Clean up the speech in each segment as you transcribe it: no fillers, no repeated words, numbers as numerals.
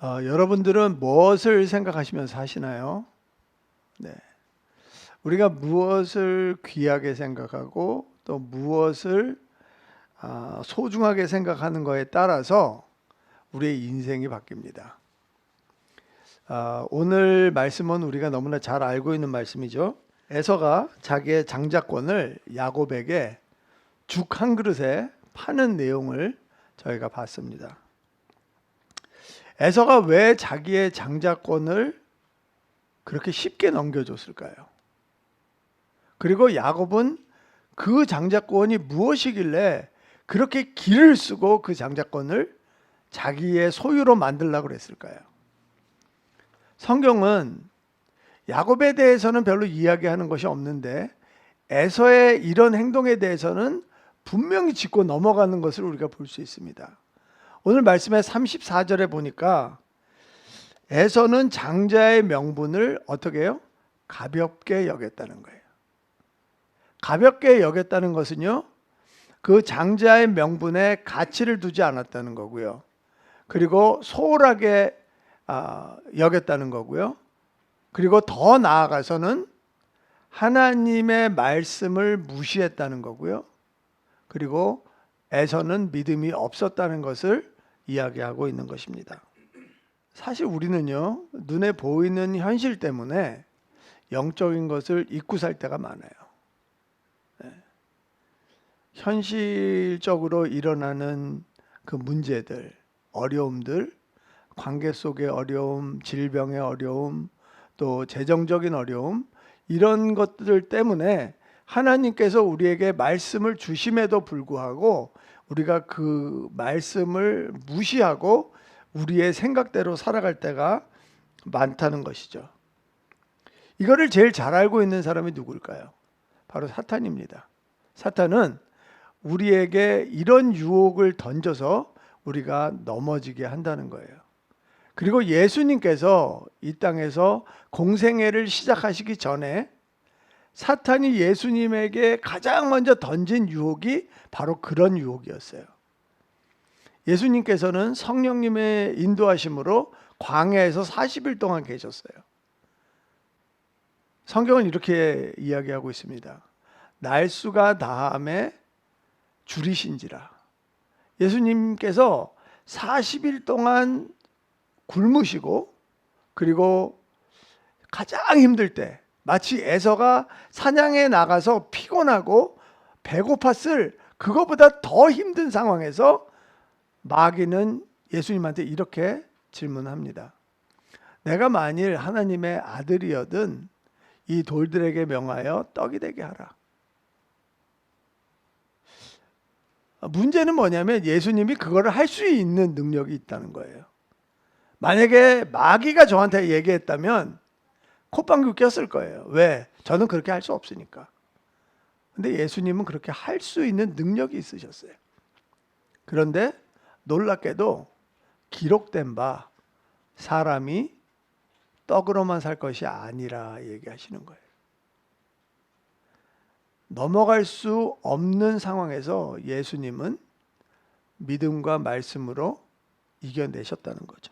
여러분들은 무엇을 생각하시면서 하시나요? 네. 우리가 무엇을 귀하게 생각하고 또 무엇을 소중하게 생각하는 거에 따라서 우리의 인생이 바뀝니다. 오늘 말씀은 우리가 너무나 잘 알고 있는 말씀이죠. 에서가 자기의 장자권을 야곱에게 죽 한 그릇에 파는 내용을 저희가 봤습니다. 에서가 왜 자기의 장자권을 그렇게 쉽게 넘겨줬을까요? 그리고 야곱은 그 장자권이 무엇이길래 그렇게 길을 쓰고 그 장자권을 자기의 소유로 만들려고 그랬을까요? 성경은 야곱에 대해서는 별로 이야기하는 것이 없는데 에서의 이런 행동에 대해서는 분명히 짚고 넘어가는 것을 우리가 볼 수 있습니다. 오늘 말씀의 34절에 보니까 에서는 장자의 명분을 어떻게 해요? 가볍게 여겼다는 거예요. 가볍게 여겼다는 것은요, 그 장자의 명분에 가치를 두지 않았다는 거고요. 그리고 소홀하게 여겼다는 거고요. 그리고 더 나아가서는 하나님의 말씀을 무시했다는 거고요. 그리고 에서는 믿음이 없었다는 것을 이야기하고 있는 것입니다. 사실 우리는요, 눈에 보이는 현실 때문에 영적인 것을 잊고 살 때가 많아요. 현실적으로 일어나는 그 문제들, 어려움들, 관계 속의 어려움, 질병의 어려움, 또 재정적인 어려움, 이런 것들 때문에 하나님께서 우리에게 말씀을 주심에도 불구하고 우리가 그 말씀을 무시하고 우리의 생각대로 살아갈 때가 많다는 것이죠. 이거를 제일 잘 알고 있는 사람이 누굴까요? 바로 사탄입니다. 사탄은 우리에게 이런 유혹을 던져서 우리가 넘어지게 한다는 거예요. 그리고 예수님께서 이 땅에서 공생애를 시작하시기 전에 사탄이 예수님에게 가장 먼저 던진 유혹이 바로 그런 유혹이었어요. 예수님께서는 성령님의 인도하심으로 광야에서 40일 동안 계셨어요. 성경은 이렇게 이야기하고 있습니다. 날수가 다함에 줄이신지라. 예수님께서 40일 동안 굶으시고 그리고 가장 힘들 때 마치 에서가 사냥에 나가서 피곤하고 배고팠을 그거보다 더 힘든 상황에서 마귀는 예수님한테 이렇게 질문합니다. 내가 만일 하나님의 아들이어든 이 돌들에게 명하여 떡이 되게 하라. 문제는 뭐냐면 예수님이 그거를 할 수 있는 능력이 있다는 거예요. 만약에 마귀가 저한테 얘기했다면 콧방귀 꼈을 거예요. 왜? 저는 그렇게 할 수 없으니까. 근데 예수님은 그렇게 할 수 있는 능력이 있으셨어요. 그런데 놀랍게도 기록된 바 사람이 떡으로만 살 것이 아니라 얘기하시는 거예요. 넘어갈 수 없는 상황에서 예수님은 믿음과 말씀으로 이겨내셨다는 거죠.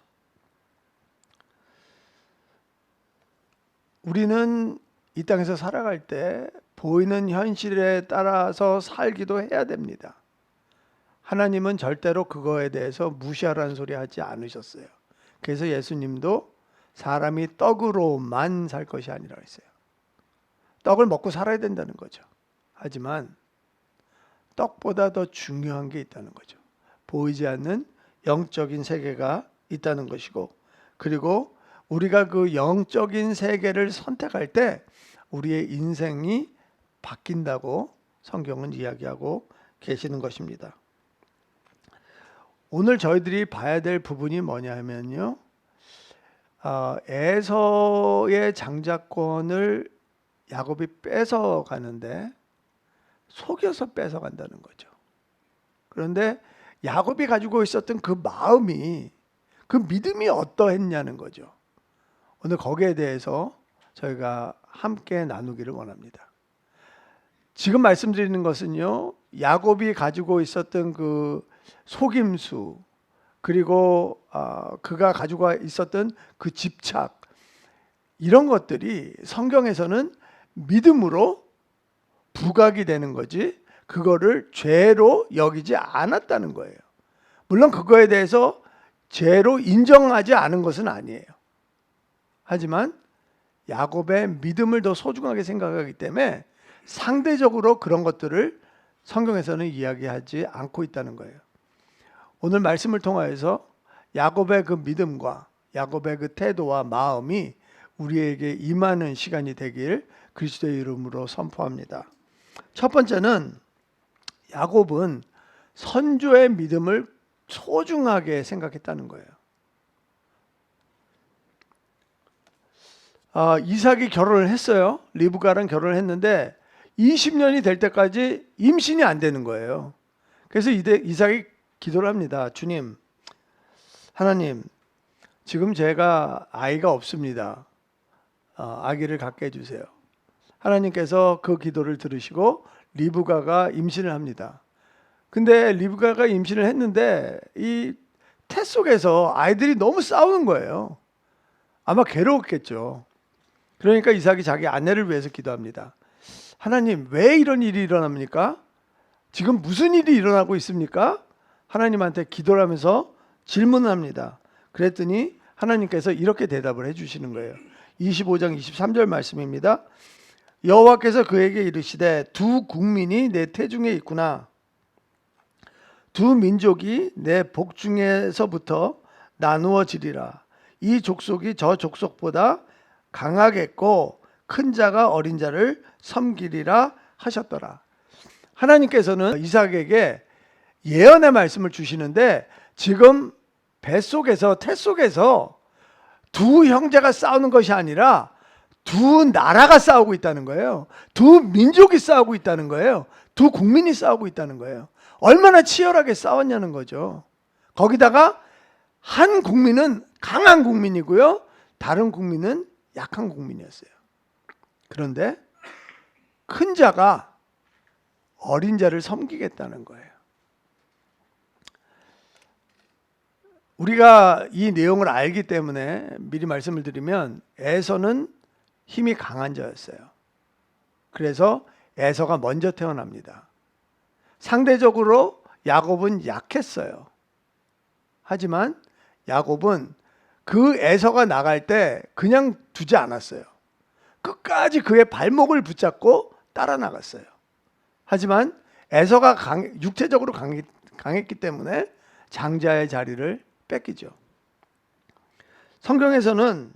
우리는 이 땅에서 살아갈 때 보이는 현실에 따라서 살기도 해야 됩니다. 하나님은 절대로 그거에 대해서 무시하라는 소리 하지 않으셨어요. 그래서 예수님도 사람이 떡으로만 살 것이 아니라 했어요. 떡을 먹고 살아야 된다는 거죠. 하지만 떡보다 더 중요한 게 있다는 거죠. 보이지 않는 영적인 세계가 있다는 것이고, 그리고 우리가 그 영적인 세계를 선택할 때 우리의 인생이 바뀐다고 성경은 이야기하고 계시는 것입니다. 오늘 저희들이 봐야 될 부분이 뭐냐 하면요, 에서의 장자권을 야곱이 뺏어가는데 속여서 뺏어간다는 거죠. 그런데 야곱이 가지고 있었던 그 마음이, 그 믿음이 어떠했냐는 거죠. 오늘 거기에 대해서 저희가 함께 나누기를 원합니다. 지금 말씀드리는 것은요, 야곱이 가지고 있었던 그 속임수, 그리고 그가 가지고 있었던 그 집착, 이런 것들이 성경에서는 믿음으로 부각이 되는 거지 그거를 죄로 여기지 않았다는 거예요. 물론 그거에 대해서 죄로 인정하지 않은 것은 아니에요. 하지만 야곱의 믿음을 더 소중하게 생각하기 때문에 상대적으로 그런 것들을 성경에서는 이야기하지 않고 있다는 거예요. 오늘 말씀을 통하여서 야곱의 그 믿음과 야곱의 그 태도와 마음이 우리에게 임하는 시간이 되길 그리스도의 이름으로 선포합니다. 첫 번째는 야곱은 선조의 믿음을 소중하게 생각했다는 거예요. 이삭이 결혼을 했어요. 리브가랑 결혼을 했는데 20년이 될 때까지 임신이 안 되는 거예요. 그래서 이삭이 기도를 합니다. 주님, 하나님, 지금 제가 아이가 없습니다. 아기를 갖게 해주세요. 하나님께서 그 기도를 들으시고 리브가가 임신을 합니다. 근데 리브가가 임신을 했는데 이 태 속에서 아이들이 너무 싸우는 거예요. 아마 괴로웠겠죠. 그러니까 이삭이 자기 아내를 위해서 기도합니다. 하나님, 왜 이런 일이 일어납니까? 지금 무슨 일이 일어나고 있습니까? 하나님한테 기도를 하면서 질문을 합니다. 그랬더니 하나님께서 이렇게 대답을 해주시는 거예요. 25장 23절 말씀입니다. 여호와께서 그에게 이르시되 두 국민이 내 태중에 있구나. 두 민족이 내 복중에서부터 나누어지리라. 이 족속이 저 족속보다 강하겠고 큰 자가 어린 자를 섬기리라 하셨더라. 하나님께서는 이삭에게 예언의 말씀을 주시는데 지금 뱃속에서 태 속에서 두 형제가 싸우는 것이 아니라 두 나라가 싸우고 있다는 거예요. 두 민족이 싸우고 있다는 거예요. 두 국민이 싸우고 있다는 거예요. 얼마나 치열하게 싸웠냐는 거죠. 거기다가 한 국민은 강한 국민이고요. 다른 국민은 약한 국민이었어요. 그런데 큰 자가 어린 자를 섬기겠다는 거예요. 우리가 이 내용을 알기 때문에 미리 말씀을 드리면 에서는 힘이 강한 자였어요. 그래서 에서가 먼저 태어납니다. 상대적으로 야곱은 약했어요. 하지만 야곱은 그 에서가 나갈 때 그냥 두지 않았어요. 끝까지 그의 발목을 붙잡고 따라 나갔어요. 하지만 에서가 육체적으로 강했기 때문에 장자의 자리를 뺏기죠. 성경에서는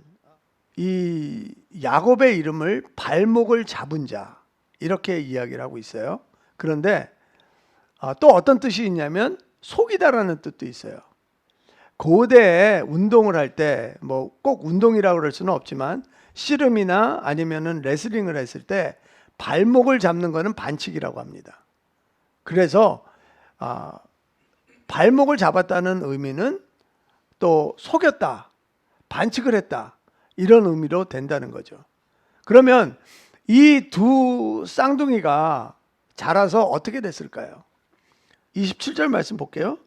이 야곱의 이름을 발목을 잡은 자 이렇게 이야기를 하고 있어요. 그런데 또 어떤 뜻이 있냐면 속이다라는 뜻도 있어요. 고대에 운동을 할 때 뭐 꼭 운동이라고 그럴 수는 없지만 씨름이나 아니면은 레슬링을 했을 때 발목을 잡는 거는 반칙이라고 합니다. 그래서 발목을 잡았다는 의미는 또 속였다, 반칙을 했다 이런 의미로 된다는 거죠. 그러면 이 두 쌍둥이가 자라서 어떻게 됐을까요? 27절 말씀 볼게요.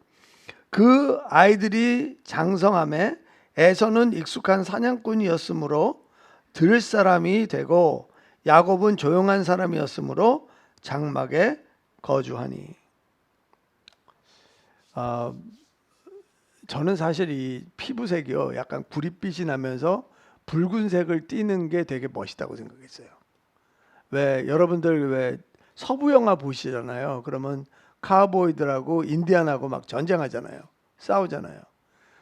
그 아이들이 장성함에 에서는 익숙한 사냥꾼이었으므로 들을 사람이 되고 야곱은 조용한 사람이었으므로 장막에 거주하니. 저는 사실 이 피부색이요 약간 구릿빛이 나면서 붉은색을 띠는 게 되게 멋있다고 생각했어요. 왜 여러분들 왜 서부 영화 보시잖아요. 그러면 카우보이들하고 인디안하고 막 전쟁하잖아요. 싸우잖아요.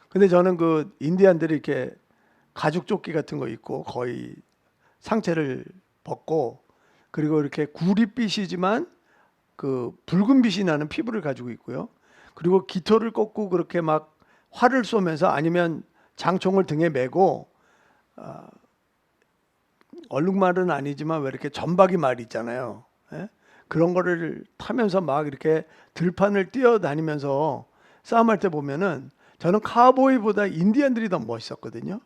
근데 저는 그 인디안들이 이렇게 가죽 조끼 같은 거 입고 거의 상체를 벗고 그리고 이렇게 구릿빛이지만 그 붉은 빛이 나는 피부를 가지고 있고요. 그리고 깃털을 꽂고 그렇게 막 활을 쏘면서 아니면 장총을 등에 메고 얼룩말은 아니지만 왜 이렇게 점박이 말 있잖아요. 예? 그런 거를 타면서 막 이렇게 들판을 뛰어다니면서 싸움할 때 보면은 저는 카우보이보다 인디언들이 더 멋있었거든요.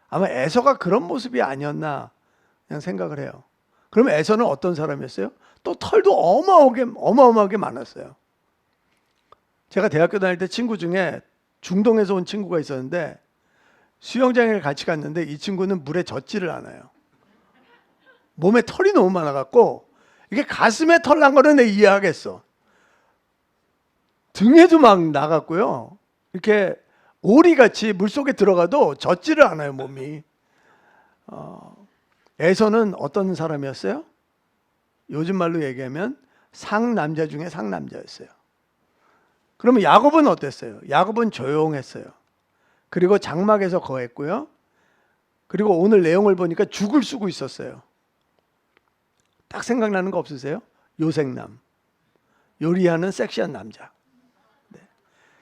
아마 에서가 그런 모습이 아니었나 그냥 생각을 해요. 그러면 에서는 어떤 사람이었어요? 또 털도 어마어마하게 많았어요. 제가 대학교 다닐 때 친구 중에 중동에서 온 친구가 있었는데 수영장에 같이 갔는데 이 친구는 물에 젖지를 않아요. 몸에 털이 너무 많아갖고 이게 가슴에 털 난 거는 내 이해하겠어. 등에도 막 나갔고요. 이렇게 오리같이 물속에 들어가도 젖지를 않아요, 몸이. 에서는 어떤 사람이었어요? 요즘 말로 얘기하면 상남자 중에 상남자였어요. 그러면 야곱은 어땠어요? 야곱은 조용했어요. 그리고 장막에서 거했고요. 그리고 오늘 내용을 보니까 죽을 쓰고 있었어요. 딱 생각나는 거 없으세요? 요생남. 요리하는 섹시한 남자. 네.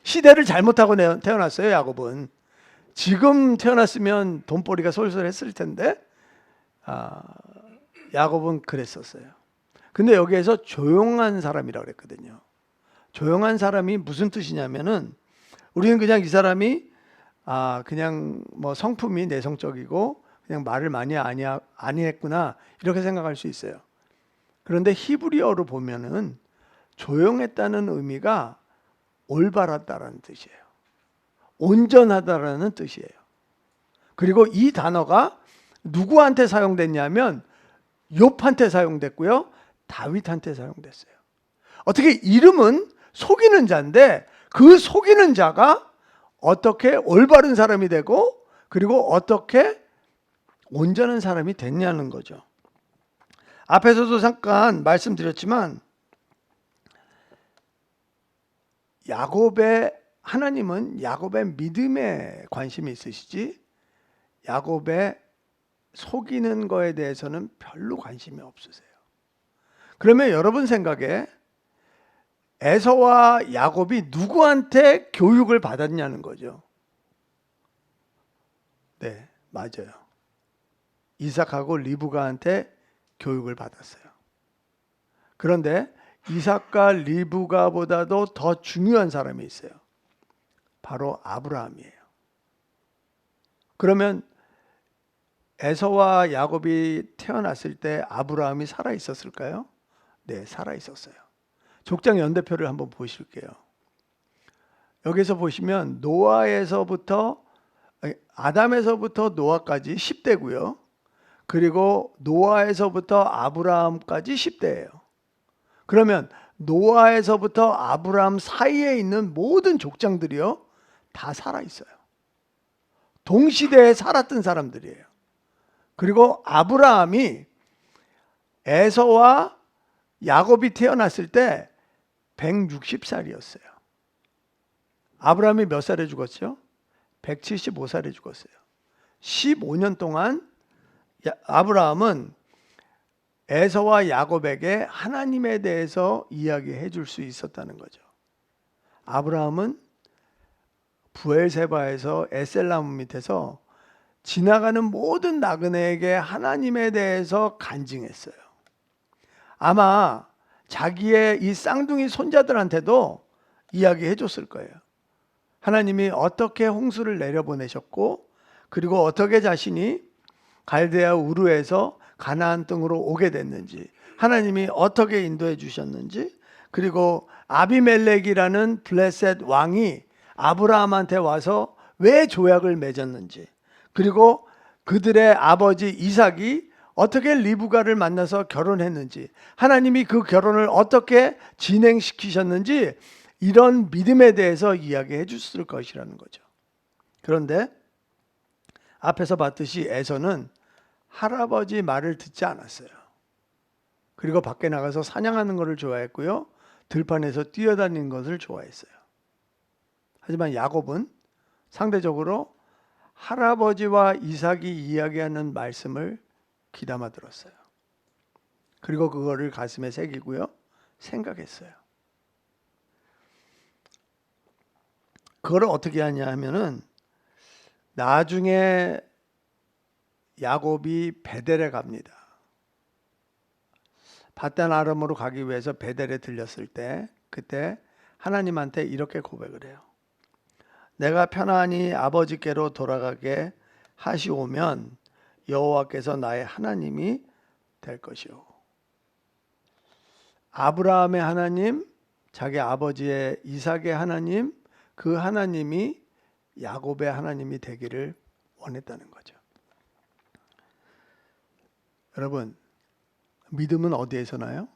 시대를 잘못하고 태어났어요, 야곱은. 지금 태어났으면 돈벌이가 솔솔했을 텐데 야곱은 그랬었어요. 근데 여기에서 조용한 사람이라고 그랬거든요. 조용한 사람이 무슨 뜻이냐면은 우리는 그냥 이 사람이 그냥 뭐 성품이 내성적이고 그냥 말을 많이 안 했구나 이렇게 생각할 수 있어요. 그런데 히브리어로 보면은 조용했다는 의미가 올바랐다라는 뜻이에요. 온전하다라는 뜻이에요. 그리고 이 단어가 누구한테 사용됐냐면 욥한테 사용됐고요. 다윗한테 사용됐어요. 어떻게 이름은 속이는 자인데 그 속이는 자가 어떻게 올바른 사람이 되고 그리고 어떻게 온전한 사람이 됐냐는 거죠. 앞에서도 잠깐 말씀드렸지만 하나님은 야곱의 믿음에 관심이 있으시지 야곱의 속이는 거에 대해서는 별로 관심이 없으세요. 그러면 여러분 생각에 에서와 야곱이 누구한테 교육을 받았냐는 거죠. 네, 맞아요. 이삭하고 리브가한테 교육을 받았어요. 그런데 이삭과 리브가보다도 더 중요한 사람이 있어요. 바로 아브라함이에요. 그러면 에서와 야곱이 태어났을 때 아브라함이 살아 있었을까요? 네, 살아 있었어요. 족장 연대표를 한번 보실게요. 여기서 보시면 아담에서부터 노아까지 10대고요. 그리고 노아에서부터 아브라함까지 10대예요. 그러면 노아에서부터 아브라함 사이에 있는 모든 족장들이요 다 살아 있어요. 동시대에 살았던 사람들이에요. 그리고 아브라함이 에서와 야곱이 태어났을 때 160살이었어요. 아브라함이 몇 살에 죽었죠? 175살에 죽었어요. 15년 동안 아브라함은 에서와 야곱에게 하나님에 대해서 이야기해 줄 수 있었다는 거죠. 아브라함은 브엘세바에서 에셀나무 밑에서 지나가는 모든 나그네에게 하나님에 대해서 간증했어요. 아마 자기의 이 쌍둥이 손자들한테도 이야기해 줬을 거예요. 하나님이 어떻게 홍수를 내려보내셨고 그리고 어떻게 자신이 갈대아 우르에서 가나안 땅으로 오게 됐는지 하나님이 어떻게 인도해 주셨는지 그리고 아비멜렉이라는 블레셋 왕이 아브라함한테 와서 왜 조약을 맺었는지 그리고 그들의 아버지 이삭이 어떻게 리브가를 만나서 결혼했는지 하나님이 그 결혼을 어떻게 진행시키셨는지 이런 믿음에 대해서 이야기해 줬을 것이라는 거죠. 그런데 앞에서 봤듯이 에서는 할아버지 말을 듣지 않았어요. 그리고 밖에 나가서 사냥하는 것을 좋아했고요. 들판에서 뛰어다니는 것을 좋아했어요. 하지만 야곱은 상대적으로 할아버지와 이삭이 이야기하는 말씀을 귀담아 들었어요. 그리고 그거를 가슴에 새기고요. 생각했어요. 그거를 어떻게 하냐 하면은 나중에 야곱이 베델에 갑니다. 밧단 아람으로 가기 위해서 베델에 들렸을 때 그때 하나님한테 이렇게 고백을 해요. 내가 편안히 아버지께로 돌아가게 하시오면 여호와께서 나의 하나님이 될 것이요. 아브라함의 하나님, 자기 아버지의 이삭의 하나님, 그 하나님이 야곱의 하나님이 되기를 원했다는 거죠. 여러분, 믿음은 어디에서 나요?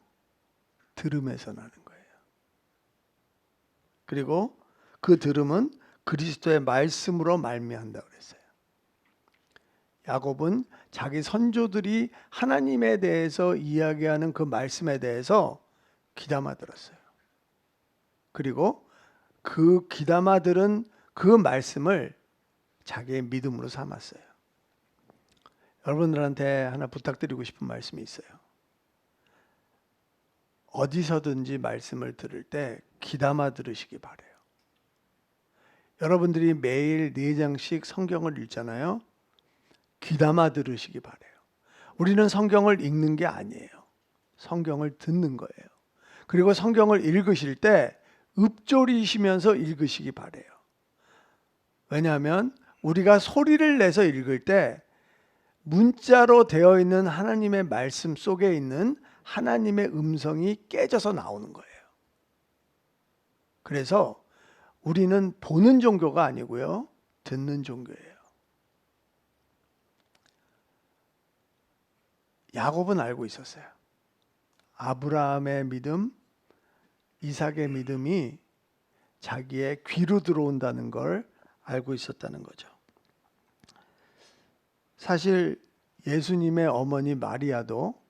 들음에서 나는 거예요. 그리고 그 들음은 그리스도의 말씀으로 말미암는다고 그랬어요. 야곱은 자기 선조들이 하나님에 대해서 이야기하는 그 말씀에 대해서 귀담아 들었어요. 그리고 그 귀담아 들은 그 말씀을 자기의 믿음으로 삼았어요. 여러분들한테 하나 부탁드리고 싶은 말씀이 있어요. 어디서든지 말씀을 들을 때 귀담아 들으시기 바라요. 여러분들이 매일 4장씩 성경을 읽잖아요. 귀담아 들으시기 바라요. 우리는 성경을 읽는 게 아니에요. 성경을 듣는 거예요. 그리고 성경을 읽으실 때 읊조리시면서 읽으시기 바라요. 왜냐하면 우리가 소리를 내서 읽을 때 문자로 되어 있는 하나님의 말씀 속에 있는 하나님의 음성이 깨져서 나오는 거예요. 그래서 우리는 보는 종교가 아니고요, 듣는 종교예요. 야곱은 알고 있었어요. 아브라함의 믿음, 이삭의 믿음이 자기의 귀로 들어온다는 걸 알고 있었다는 거죠. 사실 예수님의 어머니 마리아도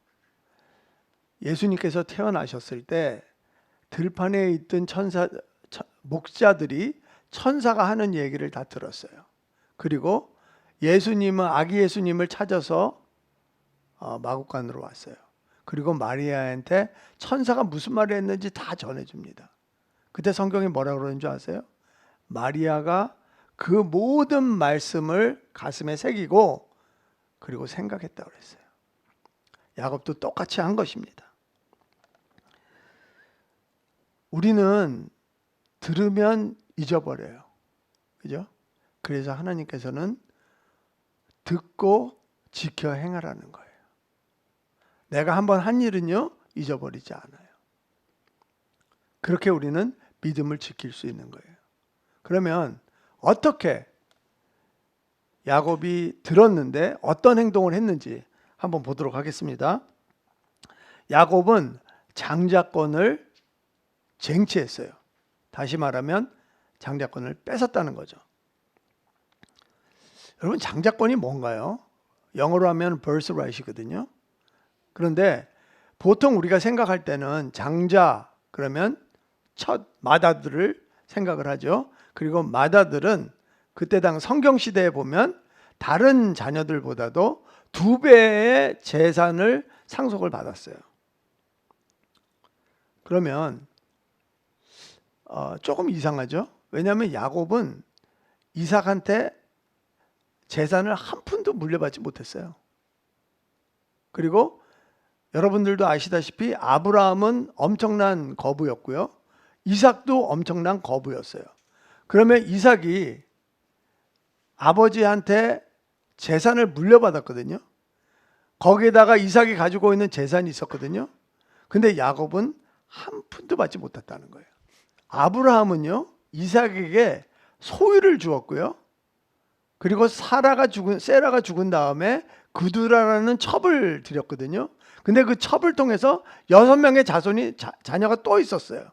예수님께서 태어나셨을 때 들판에 있던 목자들이 천사가 하는 얘기를 다 들었어요. 그리고 아기 예수님을 찾아서 마구간으로 왔어요. 그리고 마리아한테 천사가 무슨 말을 했는지 다 전해줍니다. 그때 성경이 뭐라고 그러는 줄 아세요? 마리아가 그 모든 말씀을 가슴에 새기고 그리고 생각했다고 그랬어요. 야곱도 똑같이 한 것입니다. 우리는 들으면 잊어버려요. 그죠? 그래서 하나님께서는 듣고 지켜 행하라는 거예요. 내가 한번 한 일은요, 잊어버리지 않아요. 그렇게 우리는 믿음을 지킬 수 있는 거예요. 그러면 어떻게 야곱이 들었는데 어떤 행동을 했는지 한번 보도록 하겠습니다. 야곱은 장자권을 쟁취했어요. 다시 말하면 장자권을 뺏었다는 거죠. 여러분, 장자권이 뭔가요? 영어로 하면 birthright이거든요. 그런데 보통 우리가 생각할 때는 장자 그러면 첫 맏아들을 생각을 하죠. 그리고 맏아들은 그때 당 성경 시대에 보면 다른 자녀들보다도 2배의 재산을 상속을 받았어요. 그러면 조금 이상하죠. 왜냐하면 야곱은 이삭한테 재산을 한 푼도 물려받지 못했어요. 그리고 여러분들도 아시다시피 아브라함은 엄청난 거부였고요, 이삭도 엄청난 거부였어요. 그러면 이삭이 아버지한테 재산을 물려받았거든요. 거기에다가 이삭이 가지고 있는 재산이 있었거든요. 근데 야곱은 한 푼도 받지 못했다는 거예요. 아브라함은요, 이삭에게 소유를 주었고요, 그리고 세라가 죽은 다음에 그두라라는 첩을 드렸거든요. 근데 그 첩을 통해서 6명의 자녀가 또 있었어요.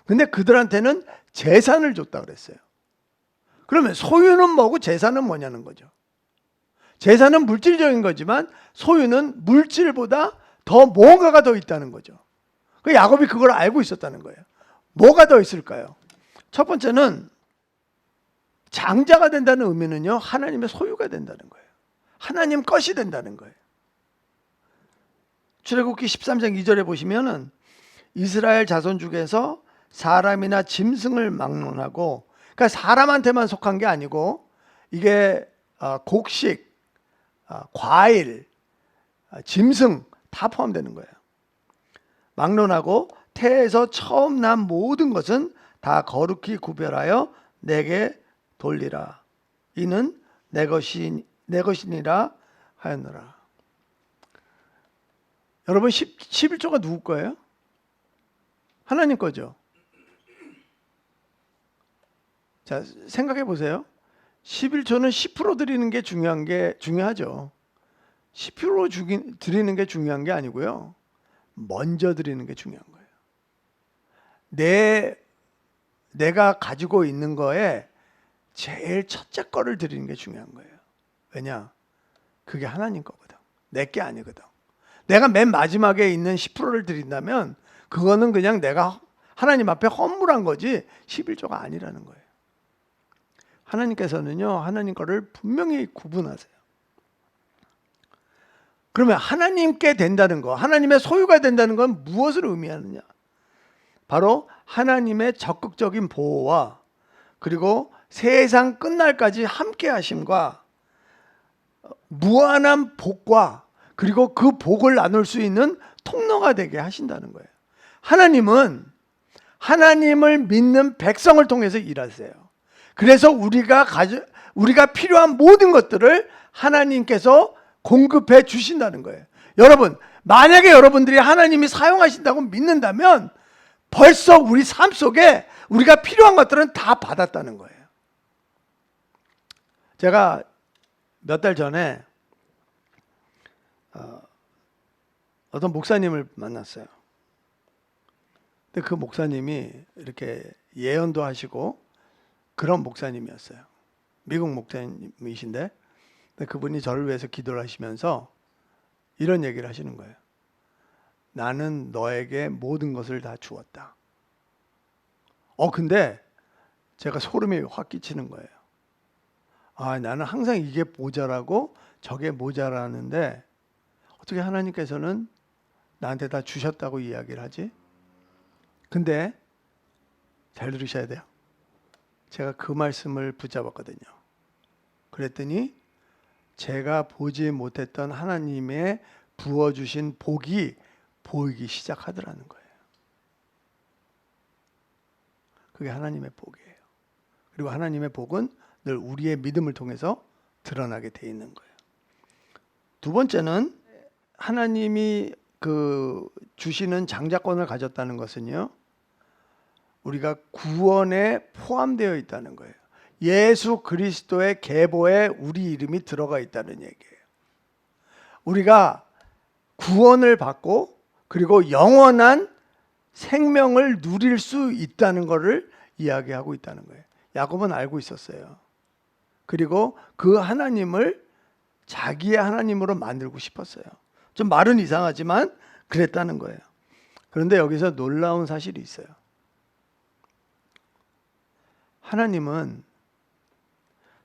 근데 그들한테는 재산을 줬다 그랬어요. 그러면 소유는 뭐고 재산은 뭐냐는 거죠. 재산은 물질적인 거지만 소유는 물질보다 더 뭔가가 더 있다는 거죠. 그 야곱이 그걸 알고 있었다는 거예요. 뭐가 더 있을까요? 첫 번째는 장자가 된다는 의미는요, 하나님의 소유가 된다는 거예요. 하나님 것이 된다는 거예요. 출애굽기 13장 2절에 보시면은 이스라엘 자손 중에서 사람이나 짐승을 막론하고, 그러니까 사람한테만 속한 게 아니고 이게 곡식, 과일, 짐승 다 포함되는 거예요. 막론하고 태에서 처음 난 모든 것은 다 거룩히 구별하여 내게 돌리라. 이는 내 것이니라 하였노라. 여러분, 11조가 누구 거예요? 하나님 거죠. 자, 생각해 보세요. 11조는 10% 드리는 게 중요하죠. 10% 드리는 게 중요한 게 아니고요. 먼저 드리는 게 중요한 거예요. 내가 가지고 있는 거에 제일 첫째 거를 드리는 게 중요한 거예요. 왜냐? 그게 하나님 거거든. 내 게 아니거든. 내가 맨 마지막에 있는 10%를 드린다면 그거는 그냥 내가 하나님 앞에 헌물한 거지 11조가 아니라는 거예요. 하나님께서는요, 하나님 거를 분명히 구분하세요. 그러면 하나님께 된다는 거, 하나님의 소유가 된다는 건 무엇을 의미하느냐? 바로 하나님의 적극적인 보호와 그리고 세상 끝날까지 함께 하심과 무한한 복과 그리고 그 복을 나눌 수 있는 통로가 되게 하신다는 거예요. 하나님은 하나님을 믿는 백성을 통해서 일하세요. 그래서 우리가 필요한 모든 것들을 하나님께서 공급해 주신다는 거예요. 여러분, 만약에 여러분들이 하나님이 사용하신다고 믿는다면 벌써 우리 삶 속에 우리가 필요한 것들은 다 받았다는 거예요. 제가 몇 달 전에 어떤 목사님을 만났어요. 근데 그 목사님이 이렇게 예언도 하시고 그런 목사님이었어요. 미국 목사님이신데 그분이 저를 위해서 기도를 하시면서 이런 얘기를 하시는 거예요. 나는 너에게 모든 것을 다 주었다. 근데 제가 소름이 확 끼치는 거예요. 나는 항상 이게 모자라고 저게 모자라는데 어떻게 하나님께서는 나한테 다 주셨다고 이야기를 하지? 근데 잘 들으셔야 돼요. 제가 그 말씀을 붙잡았거든요. 그랬더니 제가 보지 못했던 하나님의 부어주신 복이 보이기 시작하더라는 거예요. 그게 하나님의 복이에요. 그리고 하나님의 복은 늘 우리의 믿음을 통해서 드러나게 돼 있는 거예요. 두 번째는 하나님이 주시는 장자권을 가졌다는 것은요, 우리가 구원에 포함되어 있다는 거예요. 예수 그리스도의 계보에 우리 이름이 들어가 있다는 얘기예요. 우리가 구원을 받고 그리고 영원한 생명을 누릴 수 있다는 것을 이야기하고 있다는 거예요. 야곱은 알고 있었어요. 그리고 그 하나님을 자기의 하나님으로 만들고 싶었어요. 좀 말은 이상하지만 그랬다는 거예요. 그런데 여기서 놀라운 사실이 있어요. 하나님은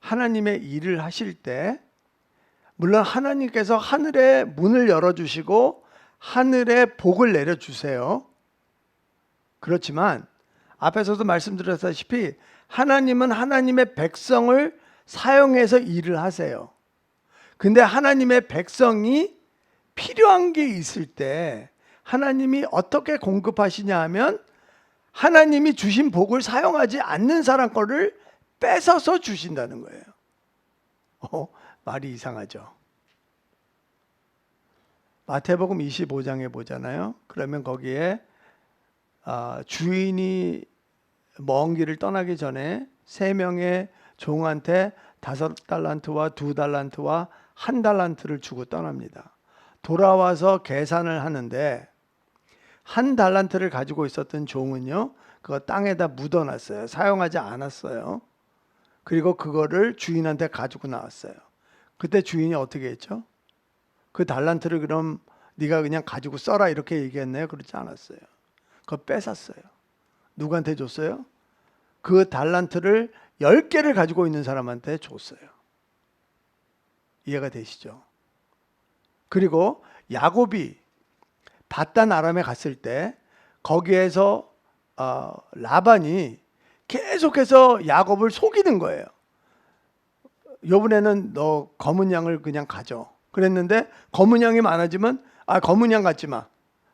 하나님의 일을 하실 때 물론 하나님께서 하늘의 문을 열어주시고 하늘의 복을 내려주세요. 그렇지만 앞에서도 말씀드렸다시피 하나님은 하나님의 백성을 사용해서 일을 하세요. 근데 하나님의 백성이 필요한 게 있을 때 하나님이 어떻게 공급하시냐 하면 하나님이 주신 복을 사용하지 않는 사람 거를 뺏어서 주신다는 거예요. 말이 이상하죠. 마태복음 25장에 보잖아요. 그러면 거기에 주인이 먼 길을 떠나기 전에 3명의 종한테 5달란트와 2달란트와 1달란트를 주고 떠납니다. 돌아와서 계산을 하는데 1달란트를 가지고 있었던 종은요, 그거 땅에다 묻어놨어요. 사용하지 않았어요. 그리고 그거를 주인한테 가지고 나왔어요. 그때 주인이 어떻게 했죠? 그 달란트를 그럼 네가 그냥 가지고 써라 이렇게 얘기했나요? 그렇지 않았어요. 그거 뺏었어요. 누구한테 줬어요? 그 달란트를 10개를 가지고 있는 사람한테 줬어요. 이해가 되시죠? 그리고 야곱이 바단 아람에 갔을 때 거기에서 라반이 계속해서 야곱을 속이는 거예요. 이번에는 너 검은 양을 그냥 가져. 그랬는데 검은 양이 많아지면 검은 양 갖지 마.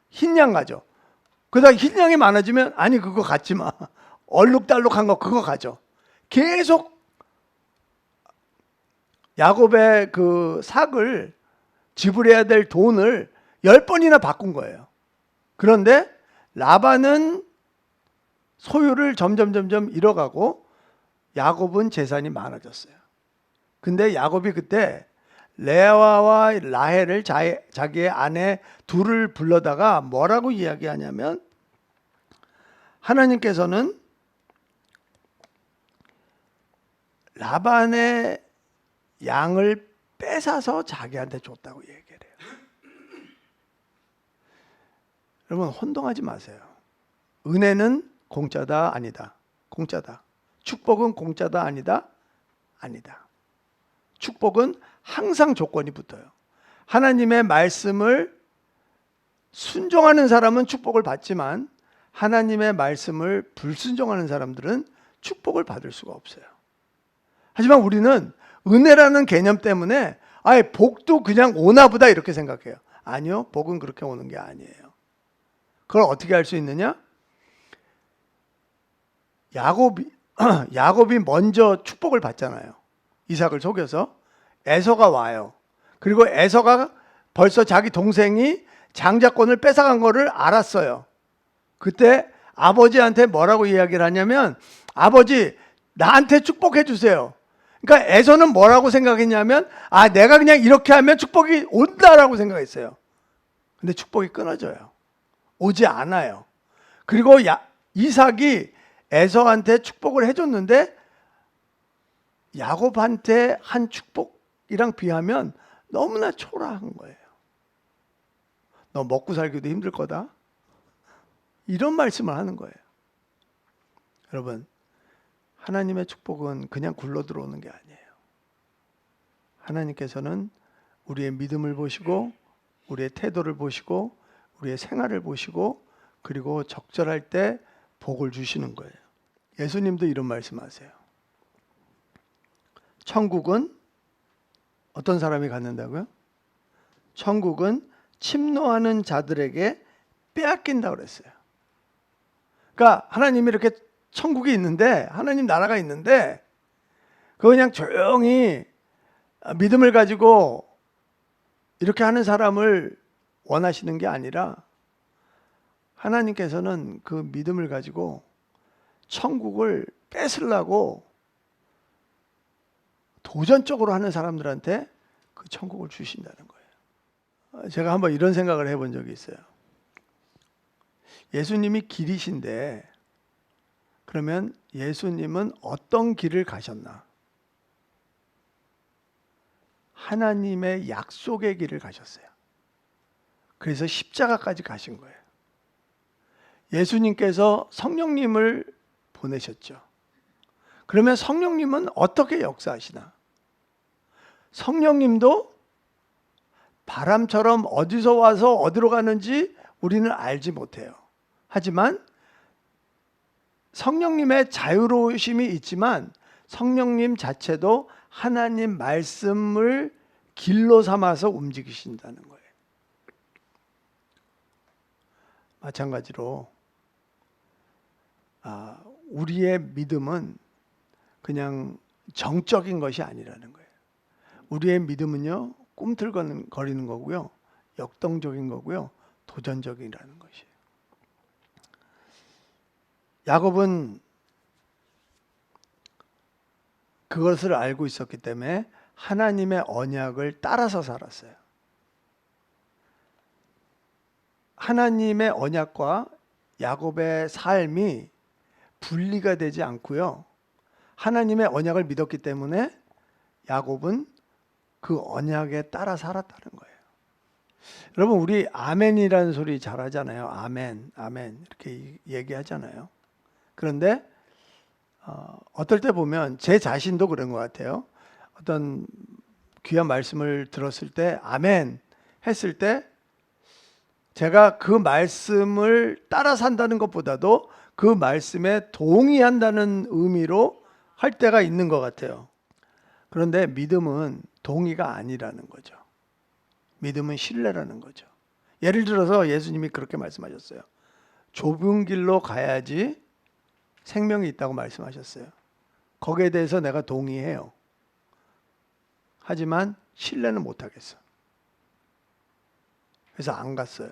흰 양 가져. 그러다 흰 양이 많아지면 아니 그거 갖지 마. 얼룩달룩한 거 그거 가져. 계속 야곱의 그 삭을 지불해야 될 돈을 10번이나 바꾼 거예요. 그런데 라반은 소유를 점점 잃어가고 야곱은 재산이 많아졌어요. 근데 야곱이 그때 레아와 라헬을 자기의 아내 둘을 불러다가 뭐라고 이야기하냐면, 하나님께서는 라반의 양을 뺏어서 자기한테 줬다고 얘기를 해요. 여러분, 혼동하지 마세요. 은혜는 공짜다, 아니다. 공짜다. 축복은 공짜다, 아니다. 아니다. 축복은 항상 조건이 붙어요. 하나님의 말씀을 순종하는 사람은 축복을 받지만 하나님의 말씀을 불순종하는 사람들은 축복을 받을 수가 없어요. 하지만 우리는 은혜라는 개념 때문에 아예 복도 그냥 오나 보다 이렇게 생각해요. 아니요, 복은 그렇게 오는 게 아니에요. 그걸 어떻게 알 수 있느냐? 야곱이 먼저 축복을 받잖아요. 이삭을 속여서. 에서가 와요. 그리고 에서가 벌써 자기 동생이 장자권을 뺏어간 거를 알았어요. 그때 아버지한테 뭐라고 이야기를 하냐면, 아버지 나한테 축복해 주세요. 그러니까 에서는 뭐라고 생각했냐면, 내가 그냥 이렇게 하면 축복이 온다라고 생각했어요. 근데 축복이 끊어져요. 오지 않아요. 그리고 이삭이 에서한테 축복을 해줬는데 야곱한테 한 축복이랑 비하면 너무나 초라한 거예요. 너 먹고 살기도 힘들 거다. 이런 말씀을 하는 거예요. 여러분, 하나님의 축복은 그냥 굴러 들어오는 게 아니에요. 하나님께서는 우리의 믿음을 보시고 우리의 태도를 보시고 우리의 생활을 보시고 그리고 적절할 때 복을 주시는 거예요. 예수님도 이런 말씀하세요. 천국은 어떤 사람이 갖는다고요? 천국은 침노하는 자들에게 빼앗긴다고 그랬어요. 그러니까 하나님이 이렇게 천국이 있는데, 하나님 나라가 있는데 그거 그냥 조용히 믿음을 가지고 이렇게 하는 사람을 원하시는 게 아니라 하나님께서는 그 믿음을 가지고 천국을 뺏으려고 도전적으로 하는 사람들한테 그 천국을 주신다는 거예요. 제가 한번 이런 생각을 해본 적이 있어요. 예수님이 길이신데 그러면 예수님은 어떤 길을 가셨나? 하나님의 약속의 길을 가셨어요. 그래서 십자가까지 가신 거예요. 예수님께서 성령님을 보내셨죠. 그러면 성령님은 어떻게 역사하시나? 성령님도 바람처럼 어디서 와서 어디로 가는지 우리는 알지 못해요. 하지만 성령님의 자유로우심이 있지만 성령님 자체도 하나님 말씀을 길로 삼아서 움직이신다는 거예요. 마찬가지로 우리의 믿음은 그냥 정적인 것이 아니라는 거예요. 우리의 믿음은요, 꿈틀거리는 거고요, 역동적인 거고요, 도전적이라는 것이에요. 야곱은 그것을 알고 있었기 때문에 하나님의 언약을 따라서 살았어요. 하나님의 언약과 야곱의 삶이 분리가 되지 않고요. 하나님의 언약을 믿었기 때문에 야곱은 그 언약에 따라 살았다는 거예요. 여러분, 우리 아멘이라는 소리 잘 하잖아요. 아멘, 아멘 이렇게 얘기하잖아요. 그런데 어떨 때 보면 제 자신도 그런 것 같아요. 어떤 귀한 말씀을 들었을 때 아멘 했을 때 제가 그 말씀을 따라 산다는 것보다도 그 말씀에 동의한다는 의미로 할 때가 있는 것 같아요. 그런데 믿음은 동의가 아니라는 거죠. 믿음은 신뢰라는 거죠. 예를 들어서 예수님이 그렇게 말씀하셨어요. 좁은 길로 가야지 생명이 있다고 말씀하셨어요. 거기에 대해서 내가 동의해요. 하지만 신뢰는 못하겠어. 그래서 안 갔어요.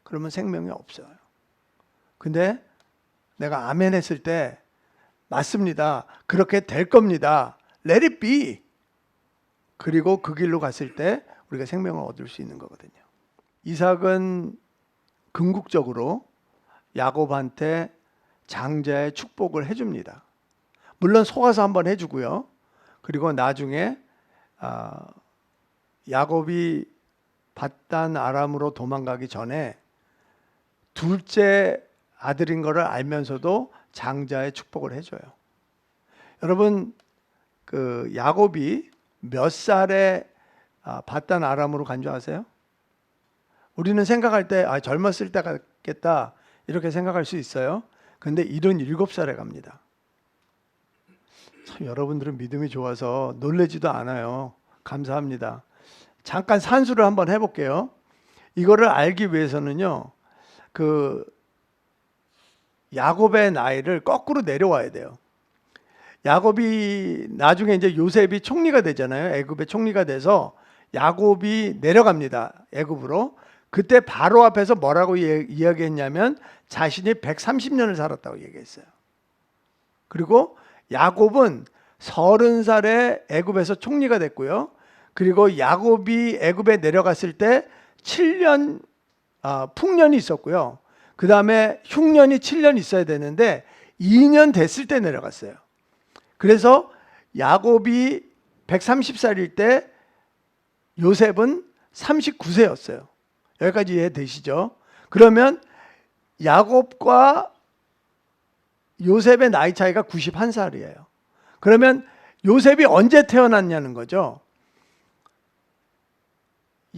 그러면 생명이 없어요. 근데 내가 아멘 했을 때 맞습니다. 그렇게 될 겁니다. Let it be. 그리고 그 길로 갔을 때 우리가 생명을 얻을 수 있는 거거든요. 이삭은 궁극적으로 야곱한테 장자의 축복을 해줍니다. 물론 속아서 한번 해주고요. 그리고 나중에 야곱이 밧단 아람으로 도망가기 전에 둘째 아들인 것을 알면서도 장자의 축복을 해줘요. 여러분, 그 야곱이 몇 살에 밧단 아람으로 간 줄 아세요? 우리는 생각할 때 젊었을 때 갔겠다 이렇게 생각할 수 있어요. 근데 77살에 갑니다. 참 여러분들은 믿음이 좋아서 놀라지도 않아요. 감사합니다. 잠깐 산수를 한번 해볼게요. 이거를 알기 위해서는요, 그 야곱의 나이를 거꾸로 내려와야 돼요. 야곱이 나중에 이제 요셉이 총리가 되잖아요. 애굽의 총리가 돼서 야곱이 내려갑니다. 애굽으로. 그때 바로 앞에서 뭐라고 이야기했냐면 자신이 130년을 살았다고 얘기했어요. 그리고 야곱은 30살에 애굽에서 총리가 됐고요. 그리고 야곱이 애굽에 내려갔을 때 7년 풍년이 있었고요. 그 다음에 흉년이 7년 있어야 되는데 2년 됐을 때 내려갔어요. 그래서 야곱이 130살일 때 요셉은 39세였어요. 여기까지 이해되시죠? 그러면 야곱과 요셉의 나이 차이가 91살이에요. 그러면 요셉이 언제 태어났냐는 거죠.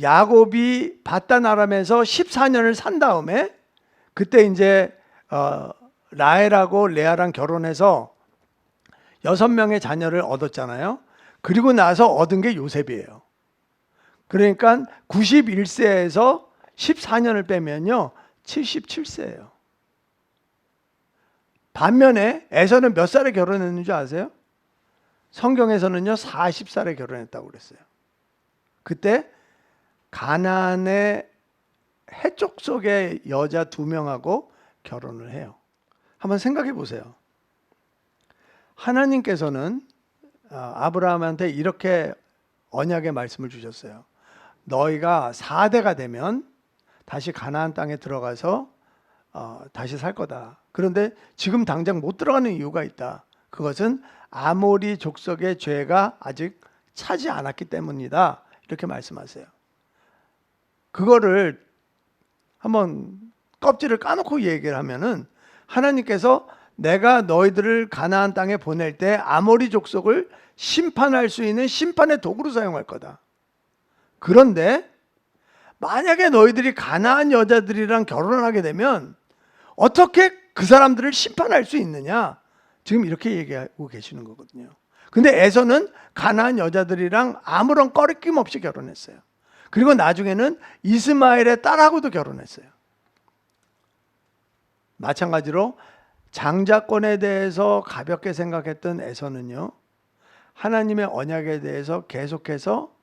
야곱이 밧단 아람에서 14년을 산 다음에 그때 이제 라헬하고 레아랑 결혼해서 6명의 자녀를 얻었잖아요. 그리고 나서 얻은 게 요셉이에요. 그러니까 91세에서 14년을 빼면요 77세예요. 반면에 에서는 몇 살에 결혼했는 줄 아세요? 성경에서는요 40살에 결혼했다고 그랬어요. 그때 가나안의 해족 속의 여자 2명하고 결혼을 해요. 한번 생각해 보세요. 하나님께서는 아브라함한테 이렇게 언약의 말씀을 주셨어요. 너희가 4대가 되면 다시 가나안 땅에 들어가서 다시 살 거다. 그런데 지금 당장 못 들어가는 이유가 있다. 그것은 아모리 족속의 죄가 아직 차지 않았기 때문이다. 이렇게 말씀하세요. 그거를 한번 껍질을 까놓고 얘기를 하면은 하나님께서 내가 너희들을 가나안 땅에 보낼 때 아모리 족속을 심판할 수 있는 심판의 도구로 사용할 거다. 그런데 만약에 너희들이 가나안 여자들이랑 결혼을 하게 되면 어떻게 그 사람들을 심판할 수 있느냐? 지금 이렇게 얘기하고 계시는 거거든요. 근데 에서는 가나안 여자들이랑 아무런 꺼리낌 없이 결혼했어요. 그리고 나중에는 이스마엘의 딸하고도 결혼했어요. 마찬가지로 장자권에 대해서 가볍게 생각했던 에서는요, 하나님의 언약에 대해서 계속해서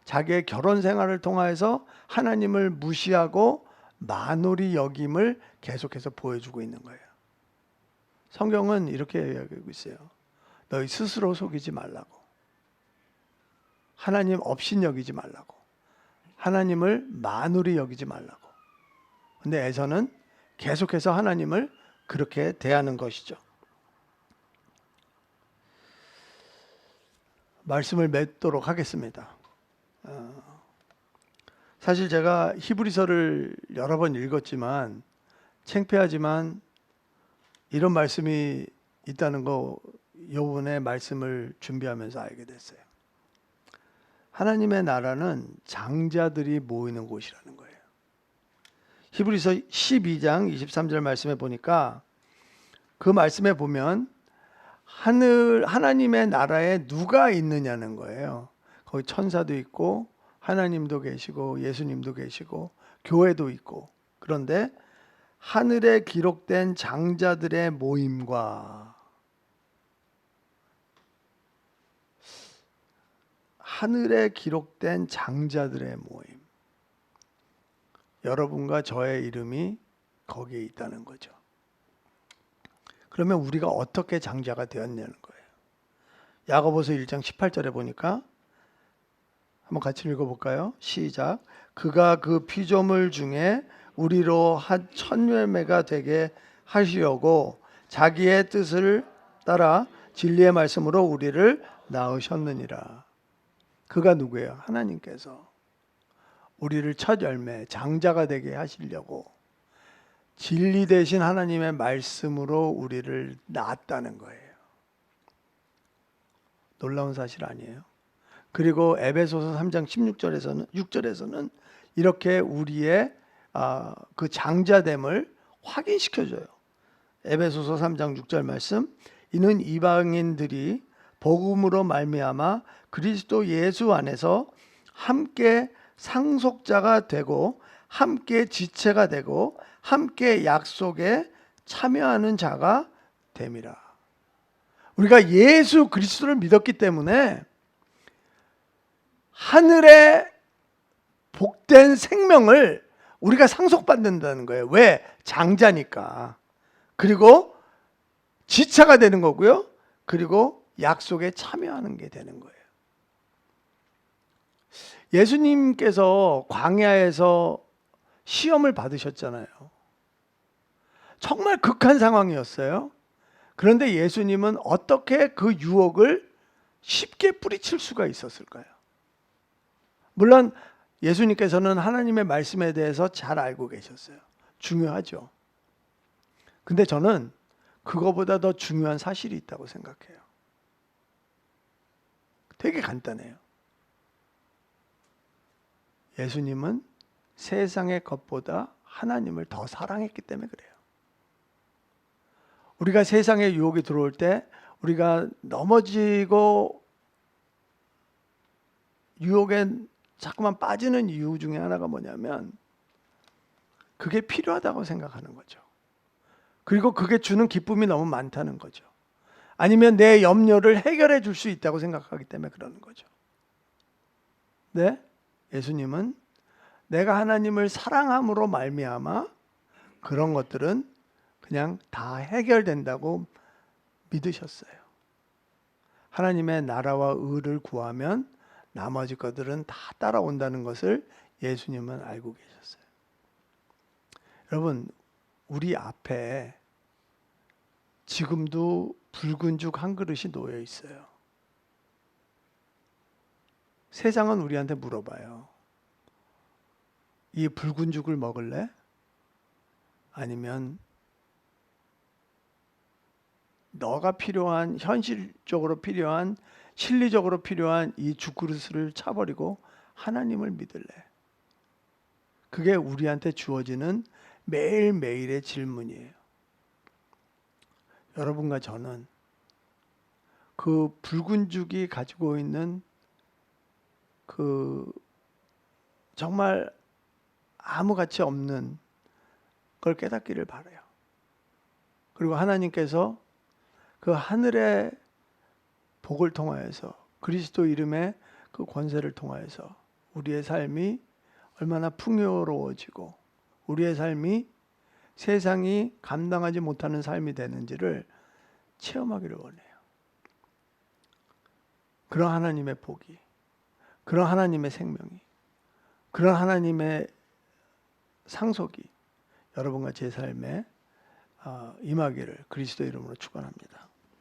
자기의 결혼 생활을 통해서 하나님을 무시하고 만홀히 여김을 계속해서 보여주고 있는 거예요. 성경은 이렇게 이야기하고 있어요. 너희 스스로 속이지 말라고. 하나님 업신여기지 말라고. 하나님을 만홀히 여기지 말라고. 근데 에서는 계속해서 하나님을 그렇게 대하는 것이죠. 말씀을 맺도록 하겠습니다. 사실 제가 히브리서를 여러 번 읽었지만 창피하지만 이런 말씀이 있다는 거 요번에 말씀을 준비하면서 알게 됐어요. 하나님의 나라는 장자들이 모이는 곳이라는 거예요. 히브리서 12장 23절 말씀에 보니까 그 말씀에 보면 하나님의 나라에 누가 있느냐는 거예요. 거기 천사도 있고 하나님도 계시고 예수님도 계시고 교회도 있고, 그런데 하늘에 기록된 장자들의 모임과 하늘에 기록된 장자들의 모임, 여러분과 저의 이름이 거기에 있다는 거죠. 그러면 우리가 어떻게 장자가 되었냐는 거예요. 야고보서 1장 18절에 보니까 한번 같이 읽어볼까요? 시작. 그가 그 피조물 중에 우리로 한 첫 열매가 되게 하시려고 자기의 뜻을 따라 진리의 말씀으로 우리를 낳으셨느니라. 그가 누구예요? 하나님께서 우리를 첫 열매, 장자가 되게 하시려고 진리 대신 하나님의 말씀으로 우리를 낳았다는 거예요. 놀라운 사실 아니에요? 그리고 에베소서 3장 6절에서는 이렇게 우리의 그 장자됨을 확인시켜줘요. 에베소서 3장 6절 말씀, 이는 이방인들이 복음으로 말미암아 그리스도 예수 안에서 함께 상속자가 되고 함께 지체가 되고 함께 약속에 참여하는 자가 됨이라. 우리가 예수 그리스도를 믿었기 때문에 하늘의 복된 생명을 우리가 상속받는다는 거예요. 왜? 장자니까. 그리고 지체가 되는 거고요. 그리고 약속에 참여하는 게 되는 거예요. 예수님께서 광야에서 시험을 받으셨잖아요. 정말 극한 상황이었어요. 그런데 예수님은 어떻게 그 유혹을 쉽게 뿌리칠 수가 있었을까요? 물론 예수님께서는 하나님의 말씀에 대해서 잘 알고 계셨어요. 중요하죠. 근데 저는 그거보다 더 중요한 사실이 있다고 생각해요. 되게 간단해요. 예수님은 세상의 것보다 하나님을 더 사랑했기 때문에 그래요. 우리가 세상에 유혹이 들어올 때 우리가 넘어지고 유혹에 자꾸만 빠지는 이유 중에 하나가 뭐냐면 그게 필요하다고 생각하는 거죠. 그리고 그게 주는 기쁨이 너무 많다는 거죠. 아니면 내 염려를 해결해 줄 수 있다고 생각하기 때문에 그러는 거죠. 네? 예수님은 내가 하나님을 사랑함으로 말미암아 그런 것들은 그냥 다 해결된다고 믿으셨어요. 하나님의 나라와 의를 구하면 나머지 것들은 다 따라온다는 것을 예수님은 알고 계셨어요. 여러분, 우리 앞에 지금도 붉은 죽 한 그릇이 놓여 있어요. 세상은 우리한테 물어봐요. 이 붉은 죽을 먹을래? 아니면 너가 필요한, 현실적으로 필요한, 실리적으로 필요한 이 죽그릇을 차버리고 하나님을 믿을래? 그게 우리한테 주어지는 매일매일의 질문이에요. 여러분과 저는 그 붉은 죽이 가지고 있는 그 정말 아무 가치 없는 걸 깨닫기를 바라요. 그리고 하나님께서 그 하늘의 복을 통하여서 그리스도 이름의 그 권세를 통하여서 우리의 삶이 얼마나 풍요로워지고 우리의 삶이 세상이 감당하지 못하는 삶이 되는지를 체험하기를 원해요. 그런 하나님의 복이, 그런 하나님의 생명이, 그런 하나님의 상속이 여러분과 제 삶에 임하기를 그리스도 이름으로 축원합니다.